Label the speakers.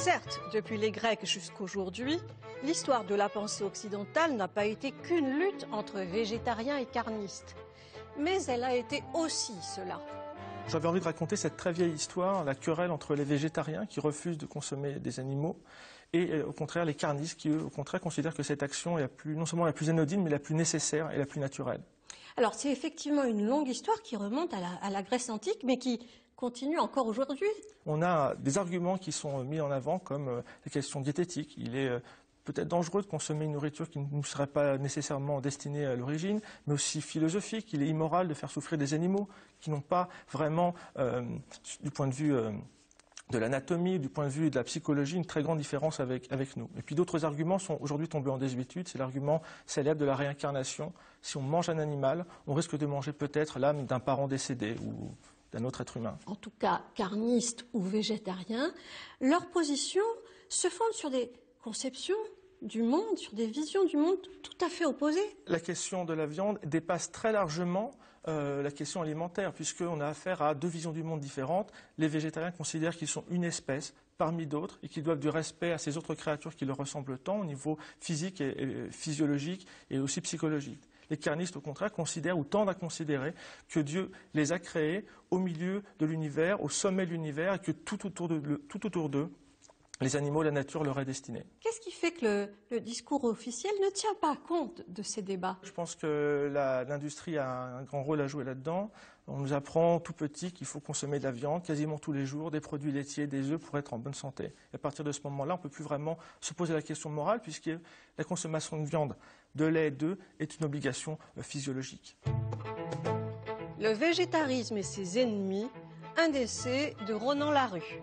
Speaker 1: Certes, depuis les Grecs jusqu'aujourd'hui, l'histoire de la pensée occidentale n'a pas été qu'une lutte entre végétariens et carnistes. Mais elle a été aussi cela.
Speaker 2: J'avais envie de raconter cette très vieille histoire, la querelle entre les végétariens qui refusent de consommer des animaux et au contraire les carnistes qui, eux, au contraire, considèrent que cette action est non seulement la plus anodine, mais la plus nécessaire et la plus naturelle.
Speaker 1: Alors c'est effectivement une longue histoire qui remonte à la Grèce antique, mais qui continue encore aujourd'hui.
Speaker 2: On a des arguments qui sont mis en avant comme les questions diététiques. Il est peut-être dangereux de consommer une nourriture qui ne nous serait pas nécessairement destinée à l'origine, mais aussi philosophique. Il est immoral de faire souffrir des animaux qui n'ont pas vraiment, du point de vue de l'anatomie, du point de vue de la psychologie, une très grande différence avec nous. Et puis d'autres arguments sont aujourd'hui tombés en désuétude. C'est l'argument célèbre de la réincarnation. Si on mange un animal, on risque de manger peut-être l'âme d'un parent décédé ou d'un autre être humain.
Speaker 1: En tout cas, carnistes ou végétariens, leur position se fonde sur des conceptions du monde, sur des visions du monde tout à fait opposées.
Speaker 2: La question de la viande dépasse très largement la question alimentaire, puisqu'on a affaire à deux visions du monde différentes. Les végétariens considèrent qu'ils sont une espèce parmi d'autres et qu'ils doivent du respect à ces autres créatures qui leur ressemblent tant au niveau physique et physiologique et aussi psychologique. Les carnistes, au contraire, considèrent ou tendent à considérer que Dieu les a créés au milieu de l'univers, au sommet de l'univers, et que tout autour d'eux, les animaux, la nature leur est destinée.
Speaker 1: Qu'est-ce qui fait que le discours officiel ne tient pas compte de ces débats?
Speaker 2: Je pense que l'industrie a un grand rôle à jouer là-dedans. On nous apprend tout petit qu'il faut consommer de la viande quasiment tous les jours, des produits laitiers, des œufs pour être en bonne santé. Et à partir de ce moment-là, on ne peut plus vraiment se poser la question morale puisque la consommation de viande, de lait et d'œufs est une obligation physiologique.
Speaker 1: Le végétarisme et ses ennemis, un d'essai de Ronan Larue.